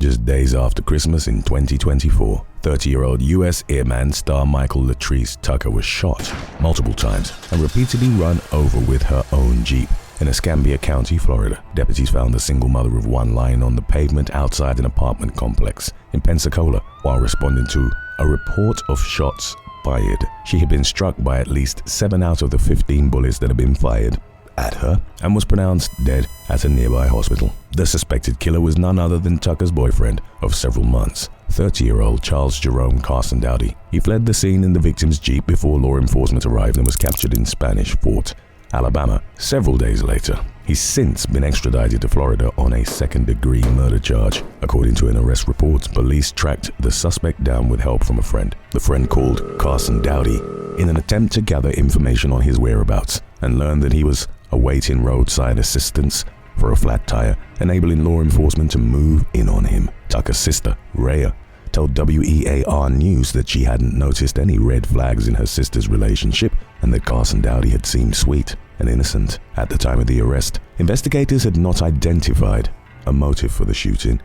Just days after Christmas in 2024, 30-year-old U.S. Airman star Michael Latrice Tucker was shot multiple times and repeatedly run over with her own Jeep in Escambia County, Florida. Deputies found the single mother of one lying on the pavement outside an apartment complex in Pensacola while responding to a report of shots fired. She had been struck by at least 7 out of the 15 bullets that had been fired at her and was pronounced dead at a nearby hospital. The suspected killer was none other than Tucker's boyfriend of several months, 30-year-old Charles Jerome Carson-Dowdy. He fled the scene in the victim's Jeep before law enforcement arrived and was captured in Spanish Fort, Alabama, several days later. He's since been extradited to Florida on a second-degree murder charge. According to an arrest report, police tracked the suspect down with help from a friend. The friend called Carson-Dowdy in an attempt to gather information on his whereabouts and learned that he was awaiting roadside assistance for a flat tire, enabling law enforcement to move in on him. Tucker's sister, Rhea, told WEAR News that she hadn't noticed any red flags in her sister's relationship and that Carson-Dowdy had seemed sweet and innocent at the time of the arrest. Investigators had not identified a motive for the shooting.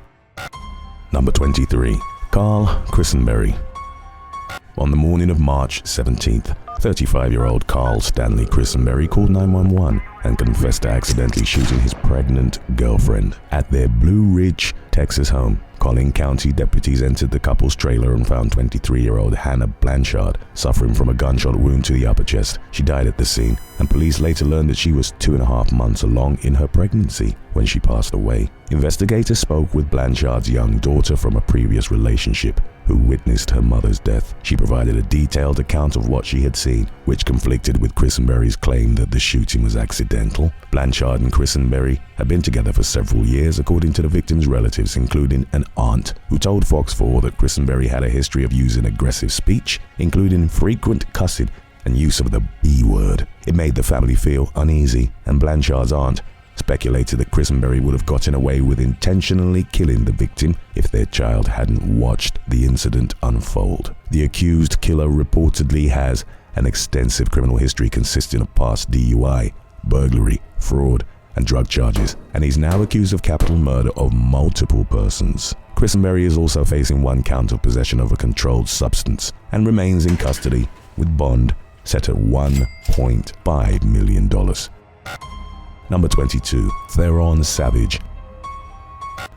Number 23. Carl Chrisenberry. On the morning of March 17th, 35-year-old Carl Stanley Chrisenberry called 911 and confessed to accidentally shooting his pregnant girlfriend at their Blue Ridge, Texas home. Collin County deputies entered the couple's trailer and found 23-year-old Hannah Blanchard suffering from a gunshot wound to the upper chest. She died at the scene, and police later learned that she was 2.5 months along in her pregnancy when she passed away. Investigators spoke with Blanchard's young daughter from a previous relationship who witnessed her mother's death. She provided a detailed account of what she had seen, which conflicted with Chrisenberry's claim that the shooting was accidental. Blanchard and Chrisenberry had been together for several years, according to the victim's relatives, including an aunt who told Fox 4 that Chrisenberry had a history of using aggressive speech, including frequent cussing and use of the B word. It made the family feel uneasy, and Blanchard's aunt speculated that Chrisenberry would have gotten away with intentionally killing the victim if their child hadn't watched the incident unfold. The accused killer reportedly has an extensive criminal history consisting of past DUI, burglary, fraud, and drug charges, and he's now accused of capital murder of multiple persons. Chrisenberry is also facing 1 count of possession of a controlled substance and remains in custody with bond set at $1.5 million. Number 22. Theron Savage.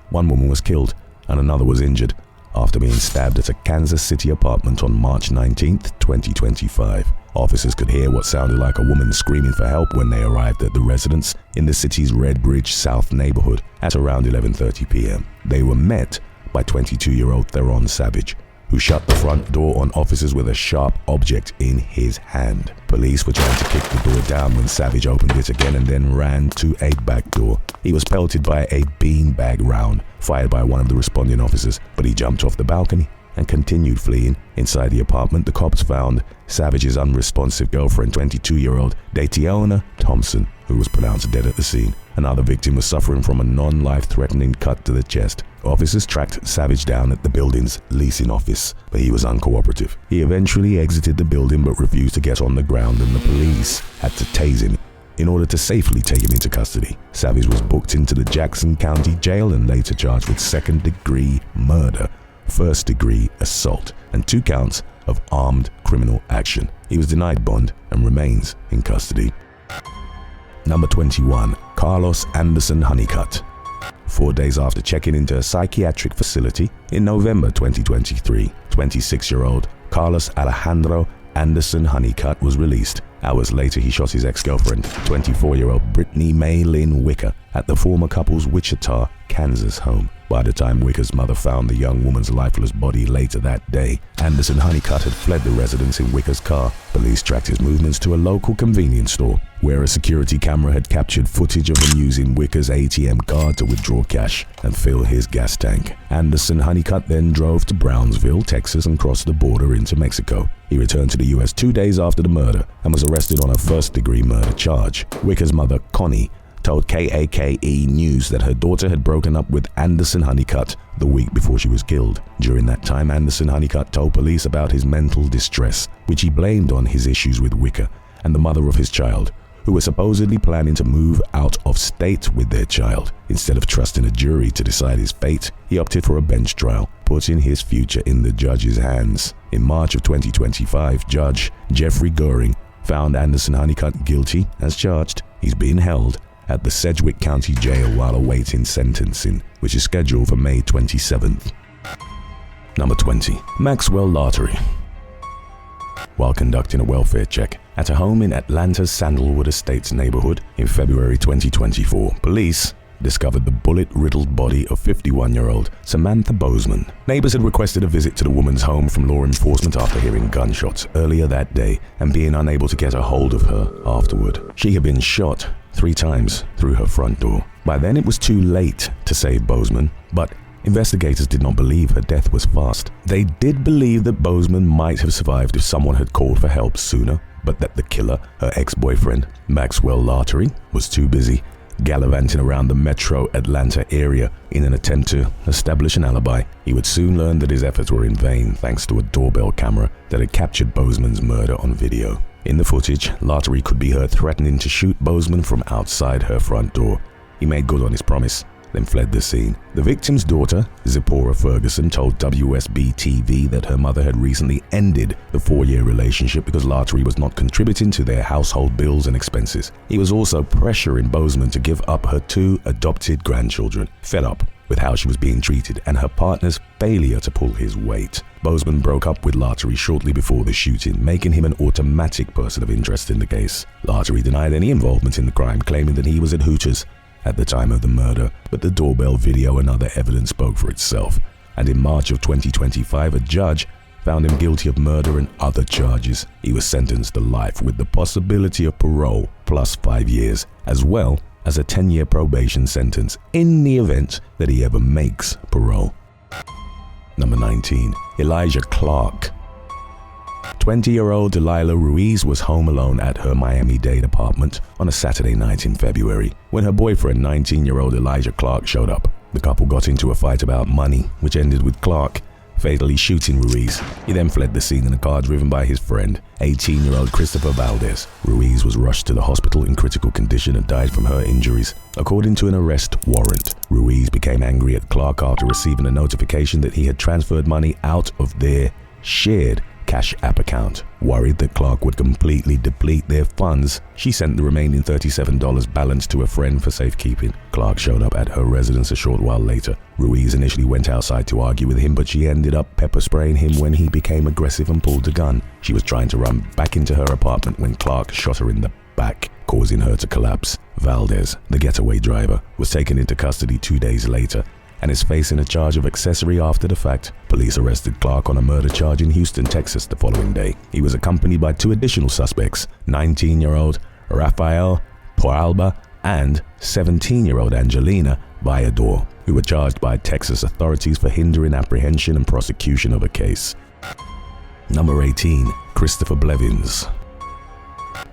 One woman was killed and another was injured after being stabbed at a Kansas City apartment on March 19, 2025. Officers could hear what sounded like a woman screaming for help when they arrived at the residence in the city's Red Bridge South neighborhood at around 11:30 p.m. They were met by 22-year-old Theron Savage, who shut the front door on officers with a sharp object in his hand. Police were trying to kick the door down when Savage opened it again and then ran to a back door. He was pelted by a beanbag round fired by one of the responding officers, but he jumped off the balcony and continued fleeing. Inside the apartment, the cops found Savage's unresponsive girlfriend, 22-year-old Dationa Thompson, who was pronounced dead at the scene. Another victim was suffering from a non-life-threatening cut to the chest. Officers tracked Savage down at the building's leasing office, but he was uncooperative. He eventually exited the building but refused to get on the ground, and the police had to tase him in order to safely take him into custody. Savage was booked into the Jackson County Jail and later charged with second-degree murder, first-degree assault, and 2 counts of armed criminal action. He was denied bond and remains in custody. Number 21. Carlos Anderson-Honeycutt. 4 days after checking into a psychiatric facility in November 2023, 26-year-old Carlos Alejandro Anderson-Honeycutt was released. Hours later, he shot his ex-girlfriend, 24-year-old Brittany May Lynn Wicker, at the former couple's Wichita, Kansas home. By the time Wicker's mother found the young woman's lifeless body later that day, Anderson-Honeycutt had fled the residence in Wicker's car. Police tracked his movements to a local convenience store, where a security camera had captured footage of him using Wicker's ATM card to withdraw cash and fill his gas tank. Anderson-Honeycutt then drove to Brownsville, Texas, and crossed the border into Mexico. He returned to the U.S. 2 days after the murder and was arrested on a first-degree murder charge. Wicker's mother, Connie, told KAKE News that her daughter had broken up with Anderson-Honeycutt the week before she was killed. During that time, Anderson-Honeycutt told police about his mental distress, which he blamed on his issues with Wicker and the mother of his child, who were supposedly planning to move out of state with their child. Instead of trusting a jury to decide his fate, he opted for a bench trial, putting his future in the judge's hands. In March of 2025, Judge Jeffrey Goring found Anderson-Honeycutt guilty as charged. He's being held at the Sedgwick County Jail while awaiting sentencing, which is scheduled for May 27th. Number 20. Maxwell Lartery. While conducting a welfare check at a home in Atlanta's Sandalwood Estates neighborhood in February 2024, police discovered the bullet-riddled body of 51-year-old Samantha Bozeman. Neighbors had requested a visit to the woman's home from law enforcement after hearing gunshots earlier that day and being unable to get a hold of her afterward. She had been shot 3 times through her front door. By then it was too late to save Bozeman, but investigators did not believe her death was fast. They did believe that Bozeman might have survived if someone had called for help sooner, but that the killer, her ex-boyfriend, Maxwell Lartery, was too busy gallivanting around the metro Atlanta area in an attempt to establish an alibi. He would soon learn that his efforts were in vain thanks to a doorbell camera that had captured Bozeman's murder on video. In the footage, Lartery could be heard threatening to shoot Bozeman from outside her front door. He made good on his promise, then fled the scene. The victim's daughter, Zipporah Ferguson, told WSB-TV that her mother had recently ended the 4-year relationship because Lartery was not contributing to their household bills and expenses. He was also pressuring Bozeman to give up her 2 adopted grandchildren. Fed up with how she was being treated and her partner's failure to pull his weight, Bozeman broke up with Lartery shortly before the shooting, making him an automatic person of interest in the case. Lartery denied any involvement in the crime, claiming that he was at Hooters at the time of the murder, but the doorbell video and other evidence spoke for itself. And in March of 2025, a judge found him guilty of murder and other charges. He was sentenced to life with the possibility of parole plus 5 years, as well as a 10-year probation sentence in the event that he ever makes parole. Number 19. Elijah Clarke. 20-year-old Delilah Ruiz was home alone at her Miami-Dade apartment on a Saturday night in February when her boyfriend, 19-year-old Elijah Clarke, showed up. The couple got into a fight about money, which ended with Clarke fatally shooting Ruiz. He then fled the scene in a car driven by his friend, 18-year-old Christopher Valdez. Ruiz was rushed to the hospital in critical condition and died from her injuries. According to an arrest warrant, Ruiz became angry at Clarke after receiving a notification that he had transferred money out of their shared Cash App account. Worried that Clarke would completely deplete their funds, she sent the remaining $37 balance to a friend for safekeeping. Clarke showed up at her residence a short while later. Ruiz initially went outside to argue with him, but she ended up pepper spraying him when he became aggressive and pulled a gun. She was trying to run back into her apartment when Clarke shot her in the back, causing her to collapse. Valdez, the getaway driver, was taken into custody 2 days later and is facing a charge of accessory after the fact. Police arrested Clarke on a murder charge in Houston, Texas the following day. He was accompanied by 2 additional suspects, 19-year-old Rafael Poralba and 17-year-old Angelina Vallador, who were charged by Texas authorities for hindering apprehension and prosecution of a case. Number 18. Christopher Blevins.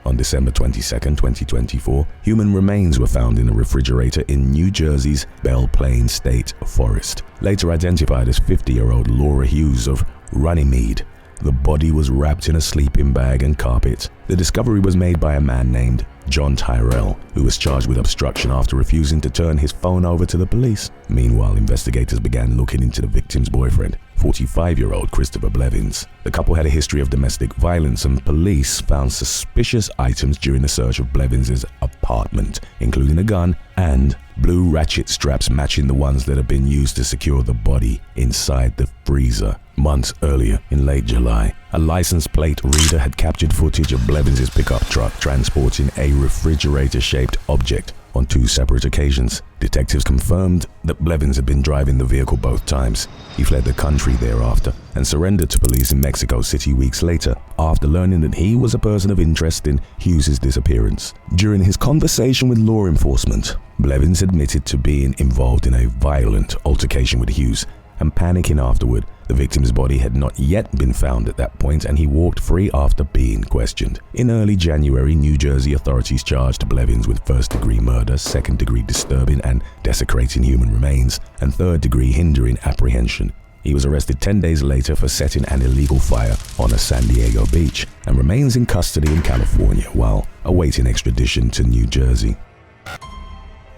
On December 22, 2024, human remains were found in a refrigerator in New Jersey's Belle Plaine State Forest, later identified as 50-year-old Laura Hughes of Runnymede. The body was wrapped in a sleeping bag and carpet. The discovery was made by a man named John Tyrell, who was charged with obstruction after refusing to turn his phone over to the police. Meanwhile, investigators began looking into the victim's boyfriend, 45-year-old Christopher Blevins. The couple had a history of domestic violence, and police found suspicious items during the search of Blevins' apartment, including a gun and blue ratchet straps matching the ones that had been used to secure the body inside the freezer. Months earlier, in late July, a license plate reader had captured footage of Blevins' pickup truck transporting a refrigerator-shaped object on 2 separate occasions. Detectives confirmed that Blevins had been driving the vehicle both times. He fled the country thereafter and surrendered to police in Mexico City weeks later after learning that he was a person of interest in Hughes' disappearance. During his conversation with law enforcement, Blevins admitted to being involved in a violent altercation with Hughes and panicking afterward. The victim's body had not yet been found at that point, and he walked free after being questioned. In early January, New Jersey authorities charged Blevins with first-degree murder, second-degree disturbing and desecrating human remains, and third-degree hindering apprehension. He was arrested 10 days later for setting an illegal fire on a San Diego beach and remains in custody in California while awaiting extradition to New Jersey.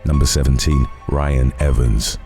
Number 17. Ryan Evans.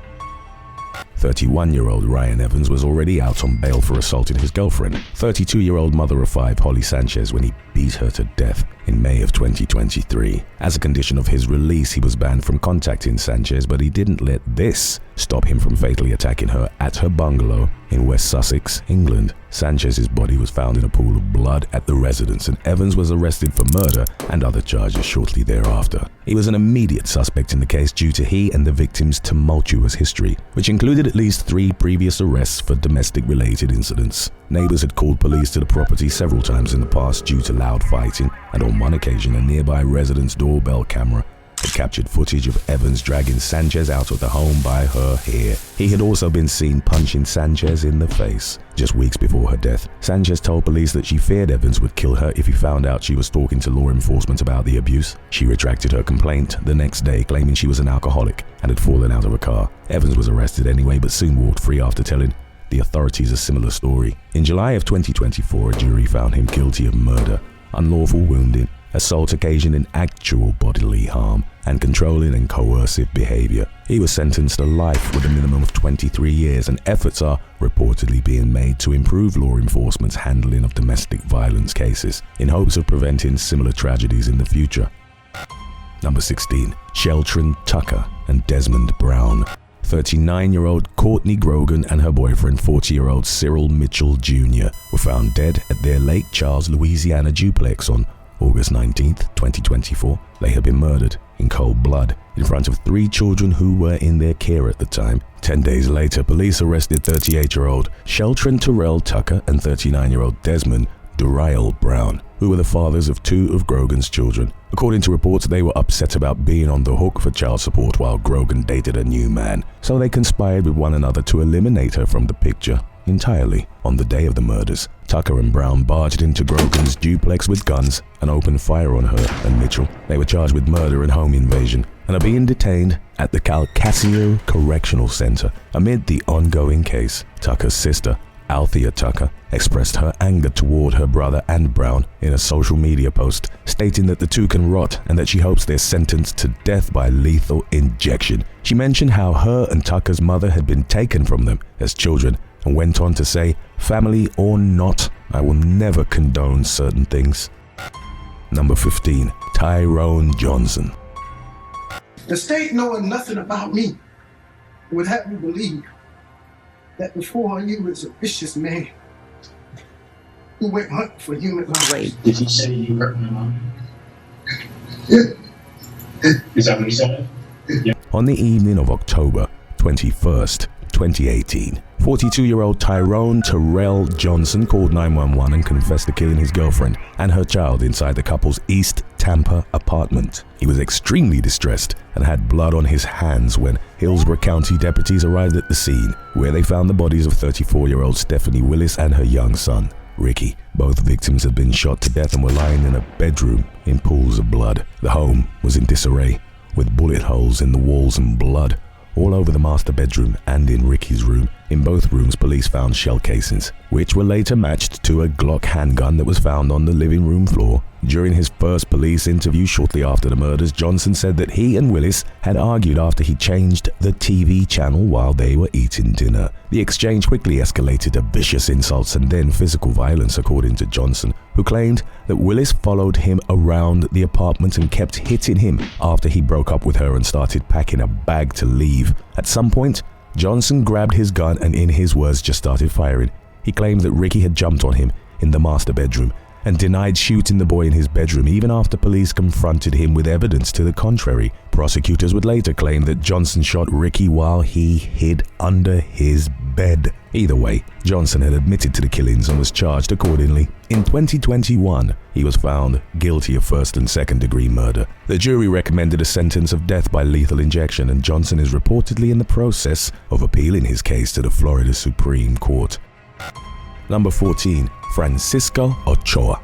31-year-old Ryan Evans was already out on bail for assaulting his girlfriend, 32-year-old mother of 5 Holly Sanchez, when he beat her to death in May of 2023. As a condition of his release, he was banned from contacting Sanchez, but he didn't let this stop him from fatally attacking her at her bungalow in West Sussex, England. Sanchez's body was found in a pool of blood at the residence, and Evans was arrested for murder and other charges shortly thereafter. He was an immediate suspect in the case due to he and the victim's tumultuous history, which included at least 3 previous arrests for domestic-related incidents. Neighbors had called police to the property several times in the past due to loud fighting, and on one occasion a nearby resident's doorbell camera had captured footage of Evans dragging Sanchez out of the home by her hair. He had also been seen punching Sanchez in the face. Just weeks before her death, Sanchez told police that she feared Evans would kill her if he found out she was talking to law enforcement about the abuse. She retracted her complaint the next day, claiming she was an alcoholic and had fallen out of a car. Evans was arrested anyway, but soon walked free after telling the authorities a similar story. In July of 2024, a jury found him guilty of murder, unlawful wounding, assault occasioning actual bodily harm, and controlling and coercive behavior. He was sentenced to life with a minimum of 23 years, and efforts are reportedly being made to improve law enforcement's handling of domestic violence cases in hopes of preventing similar tragedies in the future. Number 16. Sheltren Tucker and Desmond Brown. 39-year-old Courtney Grogan and her boyfriend, 40-year-old Cyril Mitchell Jr., were found dead at their Lake Charles, Louisiana duplex on August 19, 2024. They had been murdered in cold blood in front of 3 children who were in their care at the time. 10 days later, police arrested 38-year-old Sheltren Terrell Tucker and 39-year-old Desmond Duriel Brown, who were the fathers of 2 of Grogan's children. According to reports, they were upset about being on the hook for child support while Grogan dated a new man, so they conspired with one another to eliminate her from the picture entirely. On the day of the murders, Tucker and Brown barged into Grogan's duplex with guns and opened fire on her and Mitchell. They were charged with murder and home invasion and are being detained at the Calcasio Correctional Center amid the ongoing case. Tucker's sister, Althea Tucker, expressed her anger toward her brother and Brown in a social media post, stating that the 2 can rot and that she hopes they're sentenced to death by lethal injection. She mentioned how her and Tucker's mother had been taken from them as children, and went on to say, "Family or not, I will never condone certain things." Number 15. Tyrone Johnson. The state, knowing nothing about me, would have you believe that before you was a vicious man who went hunting for human life. Wait, did he say you hurt my mom? Yeah. Is that what he said? Yeah. On the evening of October 21st, 2018, 42-year-old Tyrone Terrell Johnson called 911 and confessed to killing his girlfriend and her child inside the couple's East Tampa apartment. He was extremely distressed and had blood on his hands when Hillsborough County deputies arrived at the scene, where they found the bodies of 34-year-old Stephanie Willis and her young son, Ricky. Both victims had been shot to death and were lying in a bedroom in pools of blood. The home was in disarray, with bullet holes in the walls and blood all over the master bedroom and in Ricky's room. In both rooms, police found shell casings, which were later matched to a Glock handgun that was found on the living room floor. During his first police interview shortly after the murders, Johnson said that he and Willis had argued after he changed the TV channel while they were eating dinner. The exchange quickly escalated to vicious insults and then physical violence, according to Johnson, who claimed that Willis followed him around the apartment and kept hitting him after he broke up with her and started packing a bag to leave. At some point, Johnson grabbed his gun and, in his words, just started firing. He claimed that Ricky had jumped on him in the master bedroom and denied shooting the boy in his bedroom even after police confronted him with evidence to the contrary. Prosecutors would later claim that Johnson shot Ricky while he hid under his bed. Either way, Johnson had admitted to the killings and was charged accordingly. In 2021, he was found guilty of first and second degree murder. The jury recommended a sentence of death by lethal injection, and Johnson is reportedly in the process of appealing his case to the Florida Supreme Court. Number 14. Francisco Ochoa.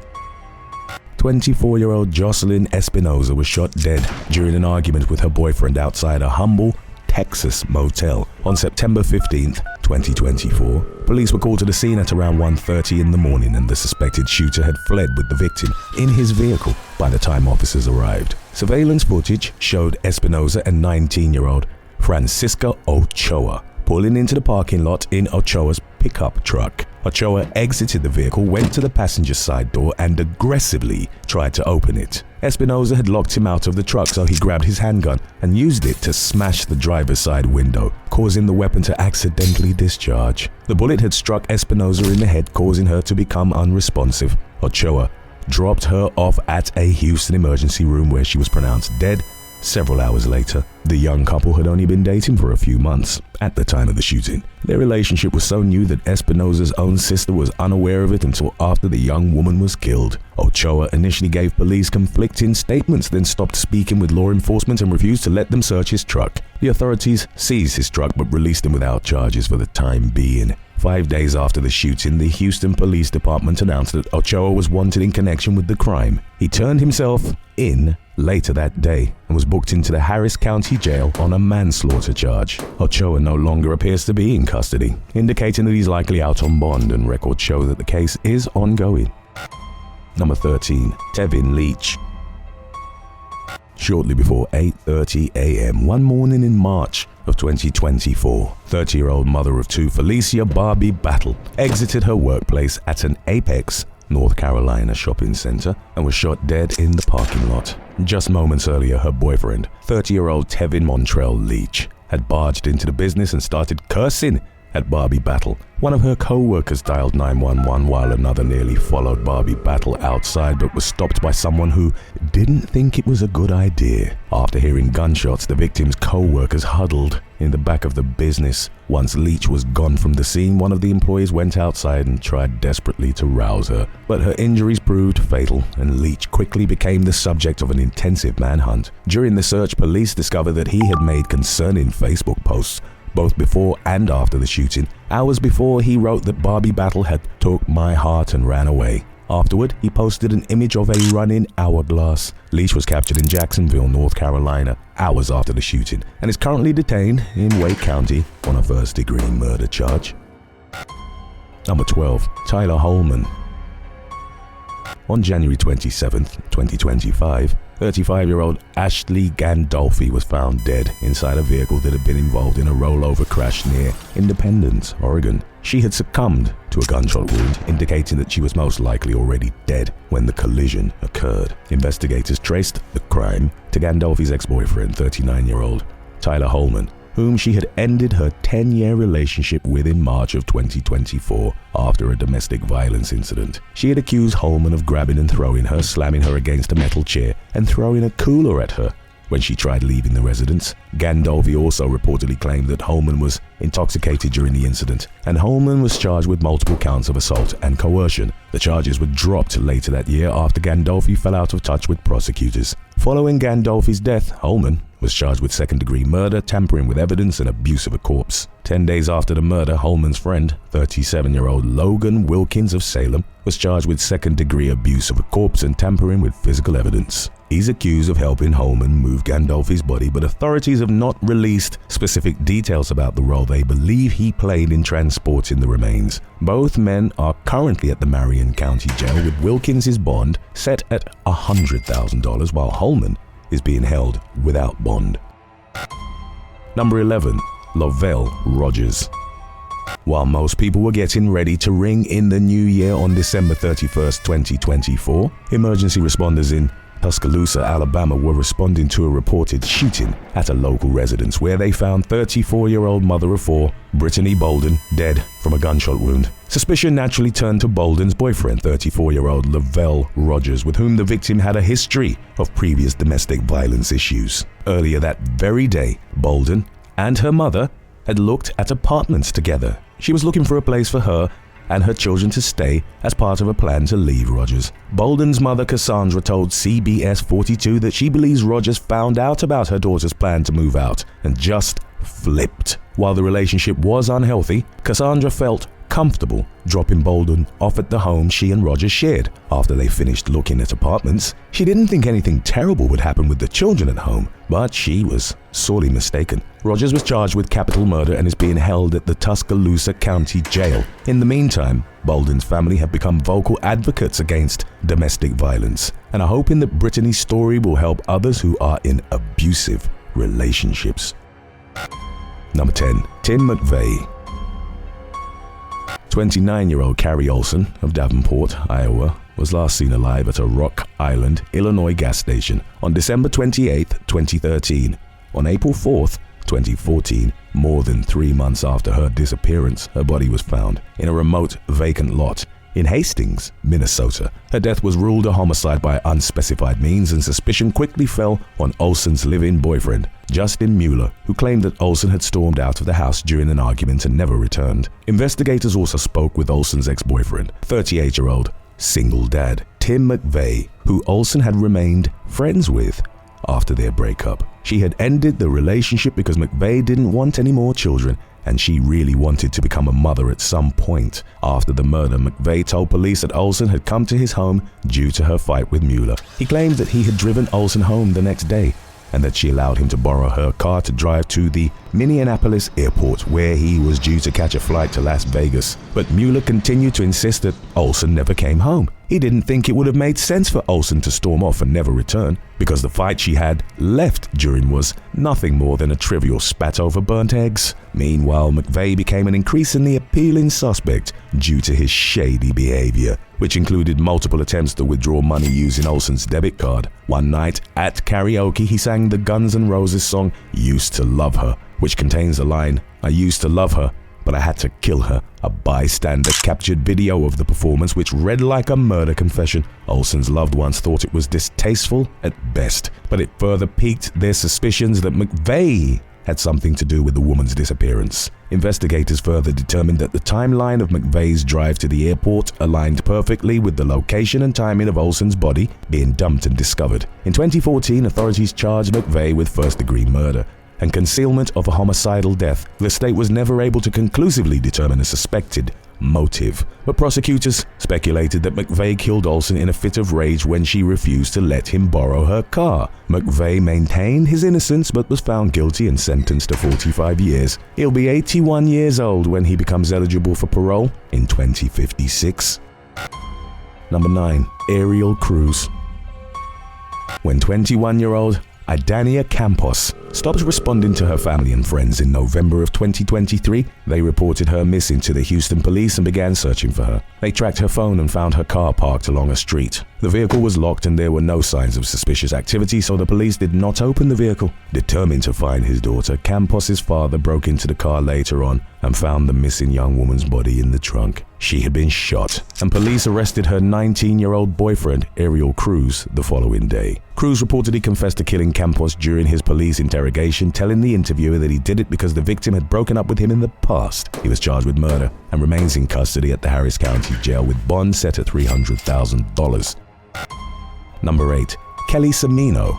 24-year-old Jocelyn Espinoza was shot dead during an argument with her boyfriend outside a humble Texas motel. On September 15th, 2024, police were called to the scene at around 1:30 in the morning, and the suspected shooter had fled with the victim in his vehicle by the time officers arrived. Surveillance footage showed Espinosa and 19-year-old Francisca Ochoa pulling into the parking lot in Ochoa's pickup truck. Ochoa exited the vehicle, went to the passenger side door, and aggressively tried to open it. Espinosa had locked him out of the truck, so he grabbed his handgun and used it to smash the driver's side window, causing the weapon to accidentally discharge. The bullet had struck Espinosa in the head, causing her to become unresponsive. Ochoa dropped her off at a Houston emergency room where she was pronounced dead. Several hours later, the young couple had only been dating for a few months at the time of the shooting. Their relationship was so new that Espinosa's own sister was unaware of it until after the young woman was killed. Ochoa initially gave police conflicting statements, then stopped speaking with law enforcement and refused to let them search his truck. The authorities seized his truck but released him without charges for the time being. 5 days after the shooting, the Houston Police Department announced that Ochoa was wanted in connection with the crime. He turned himself in later that day and was booked into the Harris County Jail on a manslaughter charge. Ochoa no longer appears to be in custody, indicating that he's likely out on bond, and records show that the case is ongoing. Number 13. Tevin Leach. Shortly before 8:30 a.m. one morning in March of 2024, 30-year-old mother of two Felicia Barbie Battle exited her workplace at an Apex, North Carolina shopping center and was shot dead in the parking lot. Just moments earlier, her boyfriend, 30-year-old Tevin Leach, had barged into the business and started cursing at Barbie Battle. One of her co-workers dialed 911 while another nearly followed Barbie Battle outside, but was stopped by someone who didn't think it was a good idea. After hearing gunshots, the victim's co-workers huddled in the back of the business. Once Leach was gone from the scene, one of the employees went outside and tried desperately to rouse her, but her injuries proved fatal, and Leach quickly became the subject of an intensive manhunt. During the search, police discovered that he had made concerning Facebook posts both before and after the shooting. Hours before, he wrote that Barbie Battle had took my heart and ran away. Afterward, he posted an image of a running hourglass. Leach was captured in Jacksonville, North Carolina, hours after the shooting, and is currently detained in Wake County on a first-degree murder charge. Number 12. Tyler Holman. On January 27, 2025, 35-year-old Ashley Gandolfi was found dead inside a vehicle that had been involved in a rollover crash near Independence, Oregon. She had succumbed to a gunshot wound, indicating that she was most likely already dead when the collision occurred. Investigators traced the crime to Gandolfi's ex-boyfriend, 39-year-old Tyler Holman, whom she had ended her 10-year relationship with in March of 2024 after a domestic violence incident. She had accused Holman of grabbing and throwing her, slamming her against a metal chair, and throwing a cooler at her when she tried leaving the residence. Gandolfi also reportedly claimed that Holman was intoxicated during the incident, and Holman was charged with multiple counts of assault and coercion. The charges were dropped later that year after Gandolfi fell out of touch with prosecutors. Following Gandolfi's death, Holman was charged with second-degree murder, tampering with evidence, and abuse of a corpse. 10 days after the murder, Holman's friend, 37-year-old Logan Wilkins of Salem, was charged with second-degree abuse of a corpse and tampering with physical evidence. He's accused of helping Holman move Gandolfi's body, but authorities have not released specific details about the role they believe he played in transporting the remains. Both men are currently at the Marion County Jail, with Wilkins' bond set at $100,000, while Holman is being held without bond. Number 11. Lovelle Rodgers. While most people were getting ready to ring in the new year on December 31st, 2024, emergency responders in Tuscaloosa, Alabama were responding to a reported shooting at a local residence where they found 34-year-old mother of four, Brittany Bolden, dead from a gunshot wound. Suspicion naturally turned to Bolden's boyfriend, 34-year-old Lovelle Rodgers, with whom the victim had a history of previous domestic violence issues. Earlier that very day, Bolden and her mother had looked at apartments together. She was looking for a place for her and her children to stay as part of a plan to leave Rodgers. Bolden's mother, Cassandra, told CBS 42 that she believes Rodgers found out about her daughter's plan to move out and just flipped. While the relationship was unhealthy, Cassandra felt comfortable dropping Bolden off at the home she and Rodgers shared. After they finished looking at apartments, she didn't think anything terrible would happen with the children at home, but she was sorely mistaken. Rodgers was charged with capital murder and is being held at the Tuscaloosa County Jail. In the meantime, Bolden's family have become vocal advocates against domestic violence and are hoping that Brittany's story will help others who are in abusive relationships. Number 10. Tim McVay. 29-year-old Carrie Olson of Davenport, Iowa, was last seen alive at a Rock Island, Illinois gas station on December 28, 2013. On April 4, 2014, more than 3 months after her disappearance, her body was found in a remote, vacant lot in Hastings, Minnesota. Her death was ruled a homicide by unspecified means, and suspicion quickly fell on Olson's live-in boyfriend, Justin Mueller, who claimed that Olson had stormed out of the house during an argument and never returned. Investigators also spoke with Olson's ex-boyfriend, 38-year-old single dad Tim McVay, who Olson had remained friends with after their breakup. She had ended the relationship because McVay didn't want any more children, and she really wanted to become a mother at some point. After the murder, McVay told police that Olson had come to his home due to her fight with Mueller. He claimed that he had driven Olson home the next day and that she allowed him to borrow her car to drive to the Minneapolis airport, where he was due to catch a flight to Las Vegas. But Mueller continued to insist that Olson never came home. He didn't think it would have made sense for Olson to storm off and never return, because the fight she had left during was nothing more than a trivial spat over burnt eggs. Meanwhile, McVay became an increasingly appealing suspect due to his shady behavior, which included multiple attempts to withdraw money using Olson's debit card. One night at karaoke, he sang the Guns N' Roses song "Used to Love Her," which contains the line, "I used to love her, but I had to kill her." A bystander captured video of the performance, which read like a murder confession. Olson's loved ones thought it was distasteful at best, but it further piqued their suspicions that McVay had something to do with the woman's disappearance. Investigators further determined that the timeline of McVay's drive to the airport aligned perfectly with the location and timing of Olson's body being dumped and discovered. In 2014, authorities charged McVay with first-degree murder and concealment of a homicidal death. The state was never able to conclusively determine a suspected motive, but prosecutors speculated that McVay killed Olson in a fit of rage when she refused to let him borrow her car. McVay maintained his innocence but was found guilty and sentenced to 45 years. He'll be 81 years old when he becomes eligible for parole in 2056. Number 9. Ariel Cruz. When 21-year-old Idania Campos stopped responding to her family and friends in November of 2023, they reported her missing to the Houston police and began searching for her. They tracked her phone and found her car parked along a street. The vehicle was locked and there were no signs of suspicious activity, so the police did not open the vehicle. Determined to find his daughter, Campos's father broke into the car later on and found the missing young woman's body in the trunk. She had been shot, and police arrested her 19-year-old boyfriend, Ariel Cruz, the following day. Cruz reportedly confessed to killing Campos during his police interrogation, telling the interviewer that he did it because the victim had broken up with him in the past. He was charged with murder and remains in custody at the Harris County Jail with bond set at $300,000. Number 8. Kelly Simino.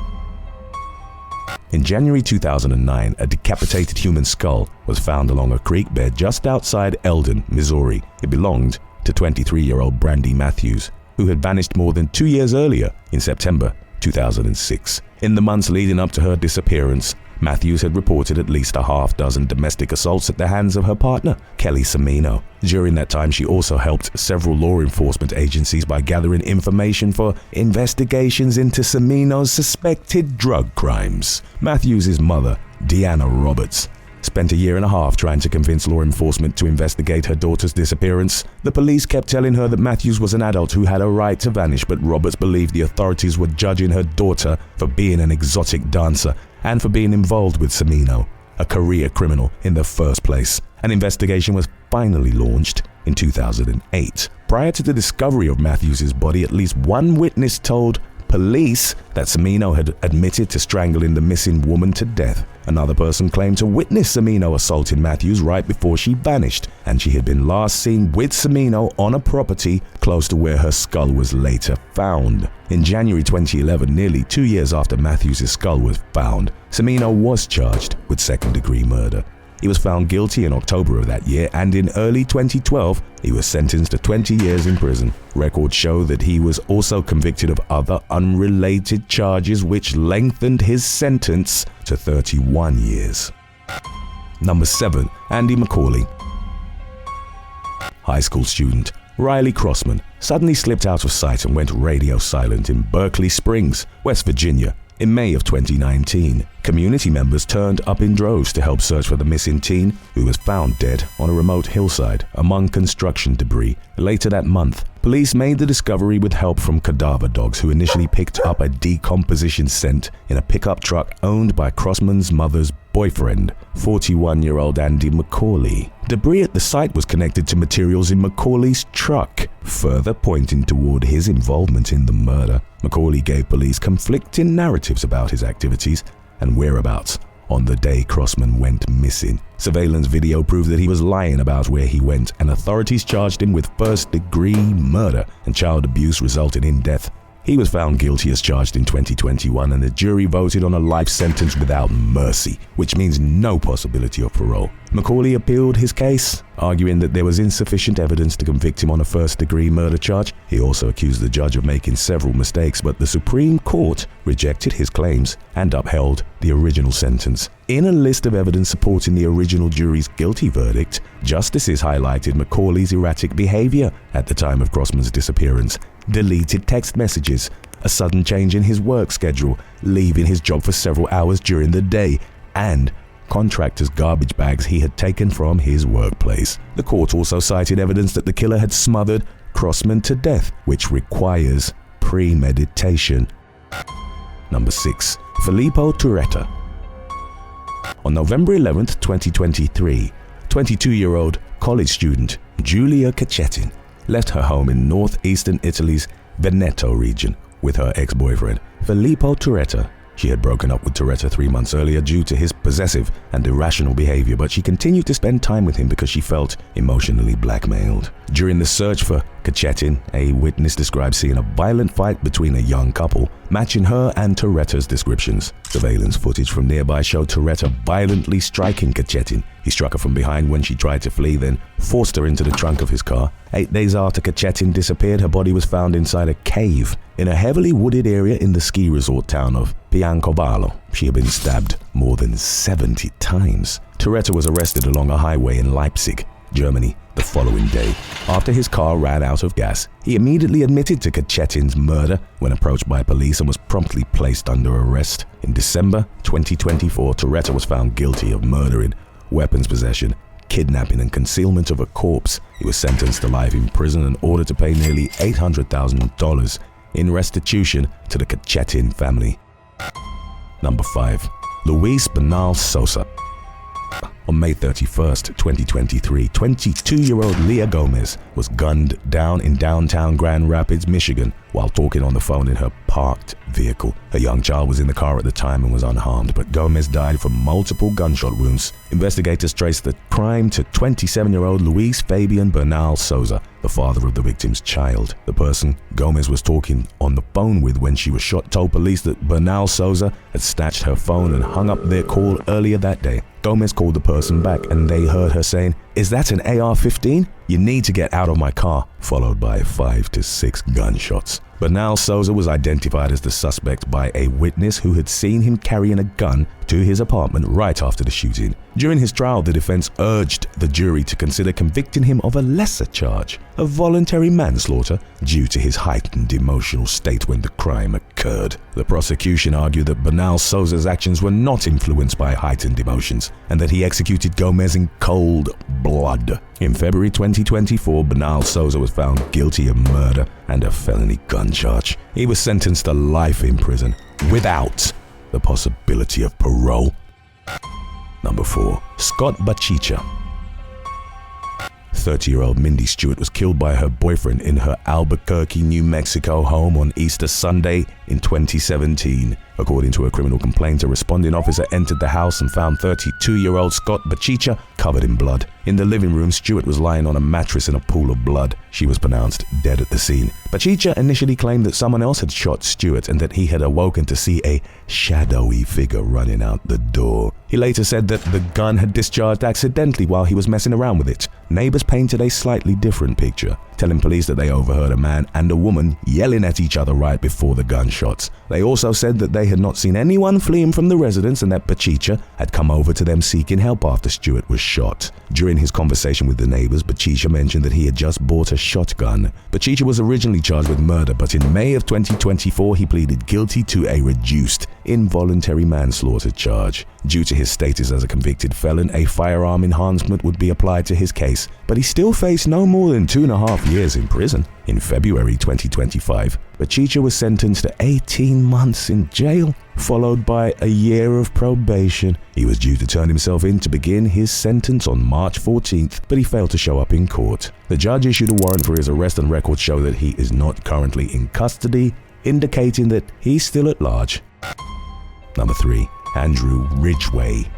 In January 2009, a decapitated human skull was found along a creek bed just outside Eldon, Missouri. It belonged to 23-year-old Brandy Matthews, who had vanished more than 2 years earlier in September 2006. In the months leading up to her disappearance, Matthews had reported at least a half-dozen domestic assaults at the hands of her partner, Kelly Simino. During that time, she also helped several law enforcement agencies by gathering information for investigations into Simino's suspected drug crimes. Matthews' mother, Deanna Roberts, spent a year and a half trying to convince law enforcement to investigate her daughter's disappearance. The police kept telling her that Matthews was an adult who had a right to vanish, but Roberts believed the authorities were judging her daughter for being an exotic dancer and for being involved with Simino, a career criminal in the first place. An investigation was finally launched in 2008. Prior to the discovery of Matthews' body, at least one witness told police that Simino had admitted to strangling the missing woman to death. Another person claimed to witness Simino assaulting Matthews right before she vanished, and she had been last seen with Simino on a property close to where her skull was later found. In January 2011, nearly 2 years after Matthews' skull was found, Simino was charged with second-degree murder. He was found guilty in October of that year, and in early 2012, he was sentenced to 20 years in prison. Records show that he was also convicted of other unrelated charges, which lengthened his sentence to 31 years. Number 7. Andy McCauley. High school student Riley Crossman suddenly slipped out of sight and went radio silent in Berkeley Springs, West Virginia, in May of 2019. Community members turned up in droves to help search for the missing teen, who was found dead on a remote hillside among construction debris. Later that month, police made the discovery with help from cadaver dogs, who initially picked up a decomposition scent in a pickup truck owned by Crossman's mother's boyfriend, 41-year-old Andy McCauley. Debris at the site was connected to materials in McCauley's truck, further pointing toward his involvement in the murder. McCauley gave police conflicting narratives about his activities and whereabouts on the day Crossman went missing. Surveillance video proved that he was lying about where he went, and authorities charged him with first-degree murder and child abuse resulting in death. He was found guilty as charged in 2021, and the jury voted on a life sentence without mercy, which means no possibility of parole. McCauley appealed his case, arguing that there was insufficient evidence to convict him on a first-degree murder charge. He also accused the judge of making several mistakes, but the Supreme Court rejected his claims and upheld the original sentence. In a list of evidence supporting the original jury's guilty verdict, justices highlighted McCauley's erratic behavior at the time of Crossman's disappearance, deleted text messages, a sudden change in his work schedule, leaving his job for several hours during the day, and contractors' garbage bags he had taken from his workplace. The court also cited evidence that the killer had smothered Crossman to death, which requires premeditation. Number 6. Filippo Turetta. On November 11, 2023, 22-year-old college student Giulia Cecchetin left her home in northeastern Italy's Veneto region with her ex-boyfriend, Filippo Turetta. She had broken up with Turetta 3 months earlier due to his possessive and irrational behavior, but she continued to spend time with him because she felt emotionally blackmailed. During the search for Cecchetin, a witness described seeing a violent fight between a young couple, matching her and Turetta's descriptions. Surveillance footage from nearby showed Turetta violently striking Cecchetin. He struck her from behind when she tried to flee, then forced her into the trunk of his car. 8 days after Cecchetin disappeared, her body was found inside a cave in a heavily wooded area in the ski resort town of Biancoballo. She had been stabbed more than 70 times. Turetta was arrested along a highway in Leipzig, Germany, the following day. After his car ran out of gas, he immediately admitted to Cecchetin's murder when approached by police and was promptly placed under arrest. In December 2024, Turetta was found guilty of murdering, weapons possession, kidnapping and concealment of a corpse. He was sentenced to life in prison and ordered to pay nearly $800,000 in restitution to the Cecchetin family. Number 5. Luis Bernal-Sosa. On May 31st, 2023, 22-year-old Leah Gomez was gunned down in downtown Grand Rapids, Michigan, while talking on the phone in her parked vehicle. Her young child was in the car at the time and was unharmed, but Gomez died from multiple gunshot wounds. Investigators traced the crime to 27-year-old Luis Fabian Bernal-Sosa, the father of the victim's child. The person Gomez was talking on the phone with when she was shot told police that Bernal-Sosa had snatched her phone and hung up their call earlier that day. Gomez called the person back and they heard her saying, "Is that an AR-15? You need to get out of my car," followed by 5 to 6 gunshots. Bernal-Sosa was identified as the suspect by a witness who had seen him carrying a gun to his apartment right after the shooting. During his trial, the defense urged the jury to consider convicting him of a lesser charge of voluntary manslaughter due to his heightened emotional state when the crime occurred. The prosecution argued that Bernal-Sosa's actions were not influenced by heightened emotions and that he executed Gomez in cold blood. In February 2024, Bernal-Sosa was found guilty of murder and a felony gun charge. He was sentenced to life in prison without the possibility of parole. Number 4. Scott Bachicha. 30-year-old Mindy Stewart was killed by her boyfriend in her Albuquerque, New Mexico home on Easter Sunday in 2017. According to a criminal complaint, a responding officer entered the house and found 32-year-old Scott Bachicha covered in blood. In the living room, Stewart was lying on a mattress in a pool of blood. She was pronounced dead at the scene. Bachicha initially claimed that someone else had shot Stewart and that he had awoken to see a shadowy figure running out the door. He later said that the gun had discharged accidentally while he was messing around with it. Neighbors painted a slightly different picture, telling police that they overheard a man and a woman yelling at each other right before the gunshots. They also said that they had not seen anyone fleeing from the residence and that Bachicha had come over to them seeking help after Stewart was shot. During his conversation with the neighbors, Bachicha mentioned that he had just bought a shotgun. Bachicha was originally charged with murder, but in May of 2024 he pleaded guilty to a reduced involuntary manslaughter charge. Due to his status as a convicted felon, a firearm enhancement would be applied to his case, but he still faced no more than 2.5 years in prison. In February 2025, Bachicha was sentenced to 18 months in jail, followed by a year of probation. He was due to turn himself in to begin his sentence on March 14th, but he failed to show up in court. The judge issued a warrant for his arrest and records show that he is not currently in custody, indicating that he's still at large. Number 3. Andrew Ridgeway.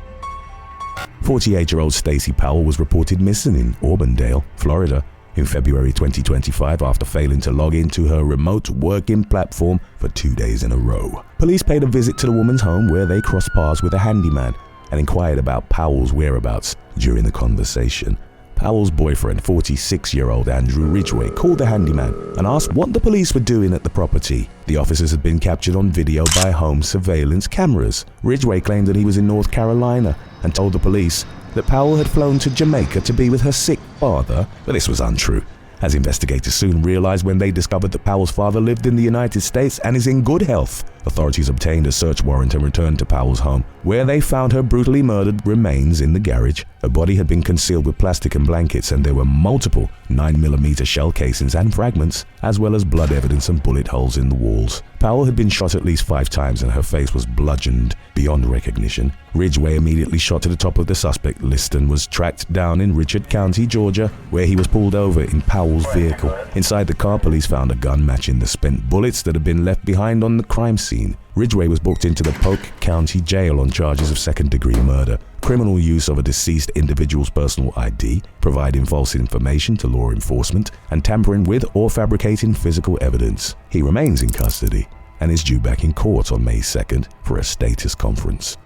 48-year-old Stacey Powell was reported missing in Auburndale, Florida, in February 2025 after failing to log into her remote working platform for 2 days in a row. Police paid a visit to the woman's home where they crossed paths with a handyman and inquired about Powell's whereabouts. During the conversation, Powell's boyfriend, 46-year-old Andrew Ridgeway, called the handyman and asked what the police were doing at the property. The officers had been captured on video by home surveillance cameras. Ridgeway claimed that he was in North Carolina and told the police that Powell had flown to Jamaica to be with her sick father, but this was untrue, as investigators soon realized when they discovered that Powell's father lived in the United States and is in good health. Authorities obtained a search warrant and returned to Powell's home, where they found her brutally murdered remains in the garage. Her body had been concealed with plastic and blankets, and there were multiple 9mm shell casings and fragments, as well as blood evidence and bullet holes in the walls. Powell had been shot at least 5 times and her face was bludgeoned beyond recognition. Ridgeway immediately shot to the top of the suspect list and was tracked down in Richard County, Georgia, where he was pulled over in Powell's vehicle. Inside the car, police found a gun matching the spent bullets that had been left behind on the crime scene. Ridgeway was booked into the Polk County Jail on charges of second-degree murder, criminal use of a deceased individual's personal ID, providing false information to law enforcement, and tampering with or fabricating physical evidence. He remains in custody and is due back in court on May 2nd for a status conference.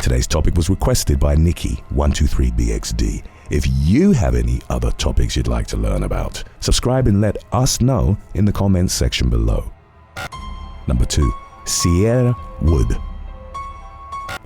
Today's topic was requested by Nikki123BXD. If you have any other topics you'd like to learn about, subscribe and let us know in the comments section below. Number 2. Cierre Wood.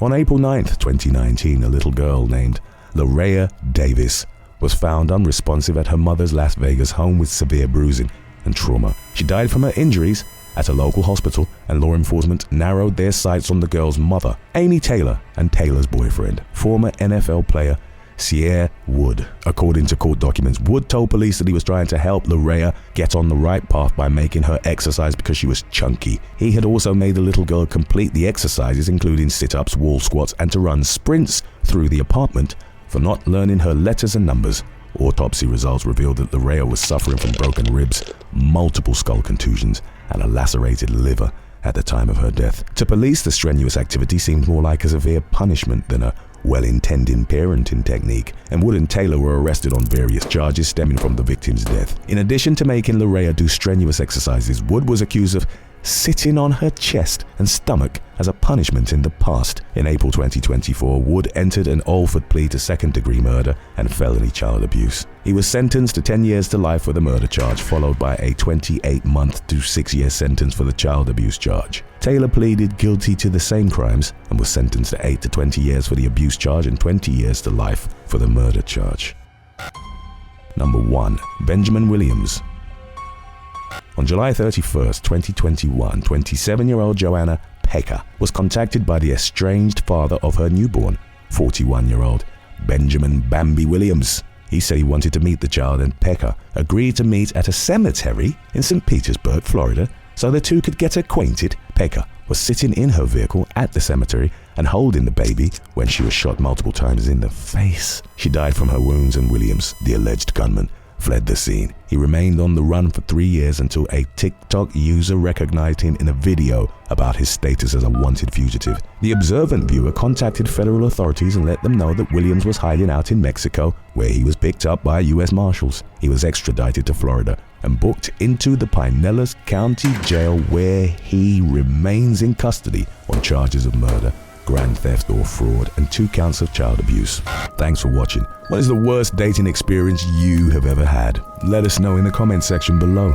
On April 9th, 2019, a little girl named Larea Davis was found unresponsive at her mother's Las Vegas home with severe bruising and trauma. She died from her injuries at a local hospital, and law enforcement narrowed their sights on the girl's mother, Amy Taylor, and Taylor's boyfriend, former NFL player Cierre Wood. According to court documents, Wood told police that he was trying to help Larea get on the right path by making her exercise because she was chunky. He had also made the little girl complete the exercises, including sit-ups, wall squats, and to run sprints through the apartment for not learning her letters and numbers. Autopsy results revealed that Larea was suffering from broken ribs, multiple skull contusions, and a lacerated liver at the time of her death. To police, the strenuous activity seemed more like a severe punishment than a well-intended parenting technique, and Wood and Taylor were arrested on various charges stemming from the victim's death. In addition to making Larea do strenuous exercises, Wood was accused of sitting on her chest and stomach as a punishment in the past. In April 2024, Wood entered an Alford plea to second-degree murder and felony child abuse. He was sentenced to 10 years to life for the murder charge, followed by a 28-month to 6-year sentence for the child abuse charge. Taylor pleaded guilty to the same crimes and was sentenced to 8 to 20 years for the abuse charge and 20 years to life for the murder charge. Number 1. Benjamin Williams. On July 31st, 2021, 27-year-old Joanna Pecker was contacted by the estranged father of her newborn, 41-year-old Benjamin Bambi Williams. He said he wanted to meet the child, and Pecker agreed to meet at a cemetery in St. Petersburg, Florida, so the two could get acquainted. Pecker was sitting in her vehicle at the cemetery and holding the baby when she was shot multiple times in the face. She died from her wounds, and Williams, the alleged gunman, fled the scene. He remained on the run for 3 years until a TikTok user recognized him in a video about his status as a wanted fugitive. The observant viewer contacted federal authorities and let them know that Williams was hiding out in Mexico, where he was picked up by U.S. Marshals. He was extradited to Florida and booked into the Pinellas County Jail, where he remains in custody on charges of murder, grand theft or fraud, and 2 counts of child abuse. Thanks for watching. What is the worst dating experience you have ever had? Let us know in the comment section below.